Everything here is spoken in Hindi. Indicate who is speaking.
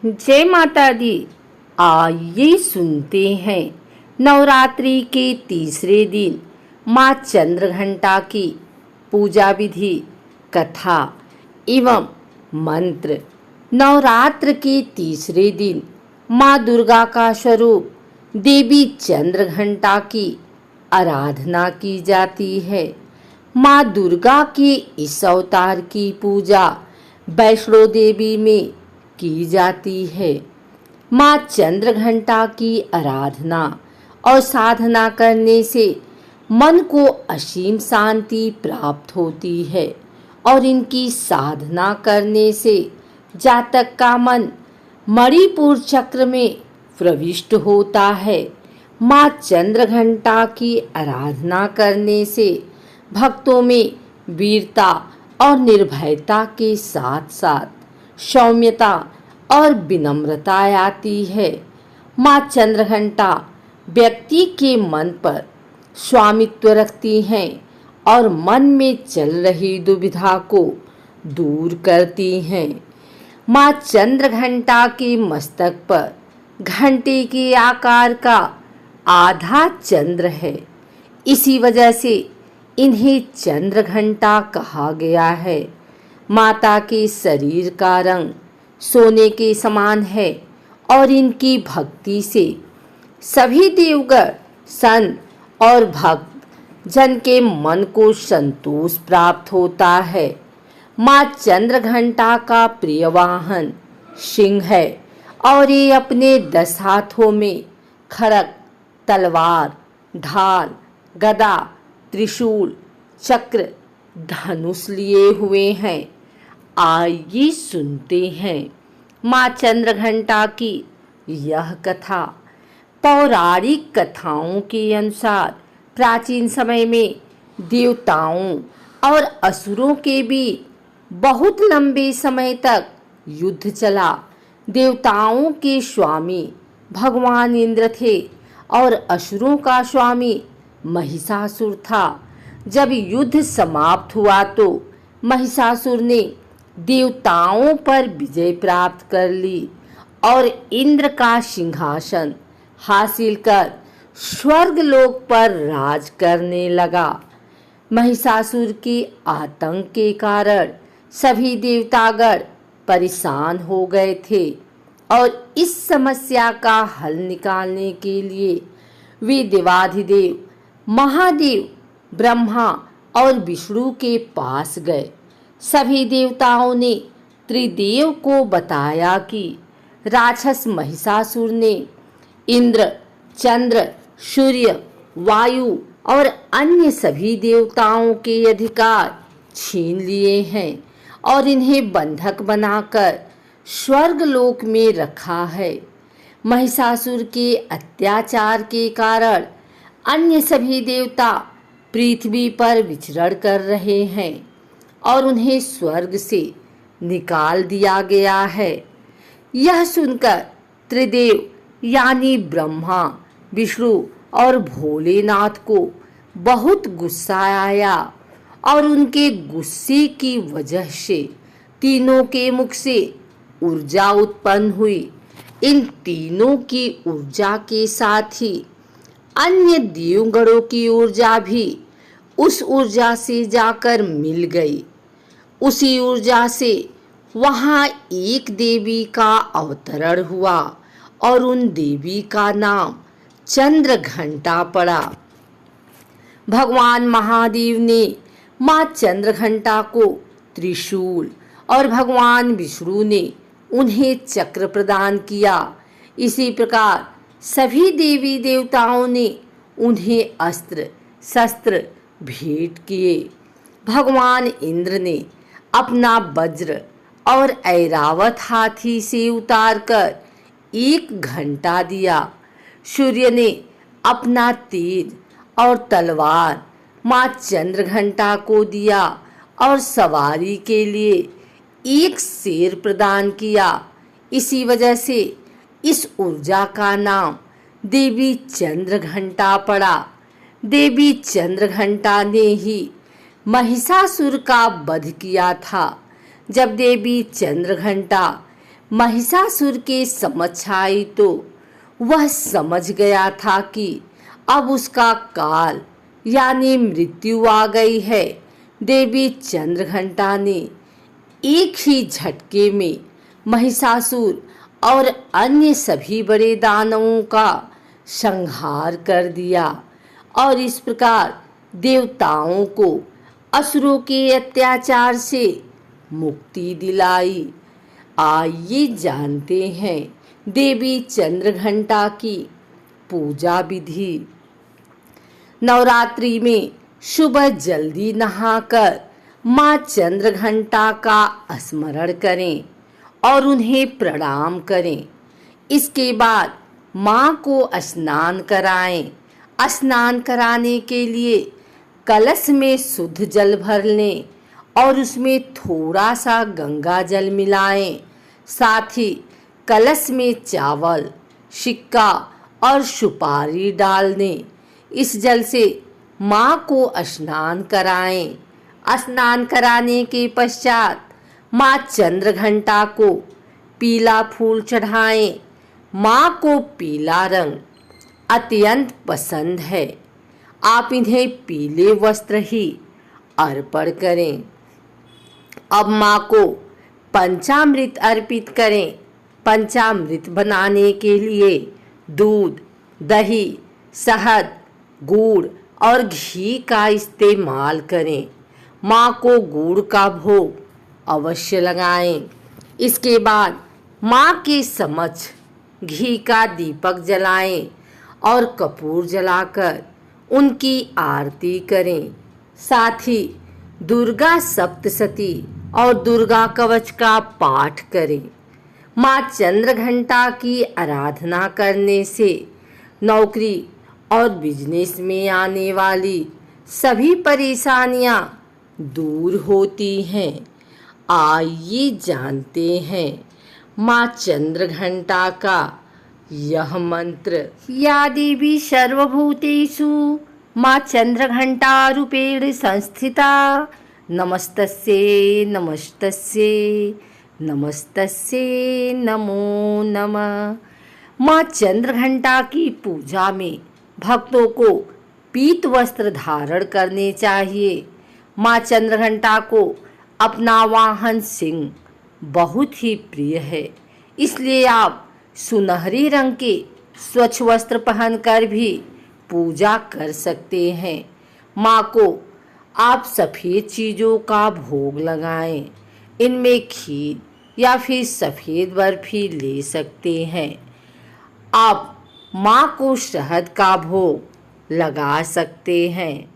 Speaker 1: जय माता दी। आइए सुनते हैं नवरात्रि के तीसरे दिन माँ चंद्रघंटा की पूजा विधि, कथा एवं मंत्र। नवरात्र के तीसरे दिन माँ दुर्गा का स्वरूप देवी चंद्रघंटा की आराधना की जाती है। माँ दुर्गा के इस अवतार की पूजा वैष्णो देवी में की जाती है। माँ चंद्रघंटा की आराधना और साधना करने से मन को असीम शांति प्राप्त होती है और इनकी साधना करने से जातक का मन मणिपुर चक्र में प्रविष्ट होता है। माँ चंद्रघंटा की आराधना करने से भक्तों में वीरता और निर्भयता के साथ साथ सौम्यता और विनम्रता आती है। माँ चंद्रघंटा व्यक्ति के मन पर स्वामित्व रखती हैं और मन में चल रही दुविधा को दूर करती हैं। माँ चंद्रघंटा के मस्तक पर घंटे के आकार का आधा चंद्र है। इसी वजह से इन्हें चंद्रघंटा कहा गया है। माता के शरीर का रंग सोने के समान है और इनकी भक्ति से सभी देवगण, संत और भक्त जन के मन को संतोष प्राप्त होता है। माँ चंद्रघंटा का प्रिय वाहन सिंह है और ये अपने 10 हाथों में खड्ग, तलवार, ढाल, गदा, त्रिशूल, चक्र, धनुष लिए हुए हैं। आइए सुनते हैं माँ चंद्रघंटा की यह कथा। पौराणिक कथाओं के अनुसार प्राचीन समय में देवताओं और असुरों के बीच बहुत लंबे समय तक युद्ध चला। देवताओं के स्वामी भगवान इंद्र थे और असुरों का स्वामी महिषासुर था। जब युद्ध समाप्त हुआ तो महिषासुर ने देवताओं पर विजय प्राप्त कर ली और इंद्र का सिंहासन हासिल कर स्वर्ग लोक पर राज करने लगा। महिषासुर के आतंक के कारण सभी देवतागण परेशान हो गए थे और इस समस्या का हल निकालने के लिए वे देवाधिदेव महादेव ब्रह्मा और विष्णु के पास गए। सभी देवताओं ने त्रिदेव को बताया कि राक्षस महिषासुर ने इंद्र, चंद्र, सूर्य, वायु और अन्य सभी देवताओं के अधिकार छीन लिए हैं और इन्हें बंधक बनाकर स्वर्ग लोक में रखा है। महिषासुर के अत्याचार के कारण अन्य सभी देवता पृथ्वी पर विचरण कर रहे हैं और उन्हें स्वर्ग से निकाल दिया गया है। यह सुनकर त्रिदेव यानी ब्रह्मा, विष्णु और भोलेनाथ को बहुत गुस्सा आया और उनके गुस्से की वजह से तीनों के मुख से ऊर्जा उत्पन्न हुई। इन तीनों की ऊर्जा के साथ ही अन्य देवगणों की ऊर्जा भी उस ऊर्जा से जाकर मिल गई। उसी ऊर्जा से वहां एक देवी का अवतरण हुआ और उन देवी का नाम चंद्रघंटा पड़ा। भगवान महादेव ने माँ चंद्रघंटा को त्रिशूल और भगवान विष्णु ने उन्हें चक्र प्रदान किया। इसी प्रकार सभी देवी देवताओं ने उन्हें अस्त्र शस्त्र भेंट किए। भगवान इंद्र ने अपना वज्र और ऐरावत हाथी से उतारकर एक घंटा दिया। सूर्य ने अपना तीर और तलवार माँ चंद्रघंटा को दिया और सवारी के लिए एक शेर प्रदान किया। इसी वजह से इस ऊर्जा का नाम देवी चंद्रघंटा पड़ा। देवी चंद्रघंटा ने ही महिषासुर का वध किया था। जब देवी चंद्रघंटा महिषासुर के समझ आई तो वह समझ गया था कि अब उसका काल यानी मृत्यु आ गई है। देवी चंद्रघंटा ने एक ही झटके में महिषासुर और अन्य सभी बड़े दानवों का संहार कर दिया और इस प्रकार देवताओं को असुरों के अत्याचार से मुक्ति दिलाई। आइए जानते हैं देवी चंद्रघंटा की पूजा विधि। नवरात्रि में सुबह जल्दी नहाकर माँ चंद्रघंटा का स्मरण करें और उन्हें प्रणाम करें। इसके बाद माँ को स्नान कराएं। स्नान कराने के लिए कलश में शुद्ध जल भर लें और उसमें थोड़ा सा गंगा जल मिलाएं। साथ ही कलश में चावल, सिक्का और सुपारी डाल दें। इस जल से माँ को स्नान कराएं। स्नान कराने के पश्चात माँ चंद्रघंटा को पीला फूल चढ़ाएं। माँ को पीला रंग अत्यंत पसंद है। आप इन्हें पीले वस्त्र ही अर्पण करें। अब माँ को पंचामृत अर्पित करें। पंचामृत बनाने के लिए दूध, दही, शहद, गुड़ और घी का इस्तेमाल करें। माँ को गुड़ का भोग अवश्य लगाएं। इसके बाद माँ के समक्ष घी का दीपक जलाएं और कपूर जलाकर उनकी आरती करें। साथ ही दुर्गा सप्तशती और दुर्गा कवच का पाठ करें। माँ चंद्रघंटा की आराधना करने से नौकरी और बिजनेस में आने वाली सभी परेशानियाँ दूर होती हैं। आइए जानते हैं माँ चंद्रघंटा का यह मंत्र। या देवी सर्वभूतेषु माँ चंद्रघंटा रूपेण संस्थिता नमस्तस्यै नमस्तस्यै नमस्तस्यै नमो नमः। माँ चंद्रघंटा की पूजा में भक्तों को पीत वस्त्र धारण करने चाहिए। माँ चंद्रघंटा को अपना वाहन सिंह बहुत ही प्रिय है, इसलिए आप सुनहरे रंग के स्वच्छ वस्त्र पहनकर भी पूजा कर सकते हैं। माँ को आप सफ़ेद चीज़ों का भोग लगाएं। इनमें खीर या फिर सफ़ेद बर्फी ले सकते हैं। आप माँ को शहद का भोग लगा सकते हैं।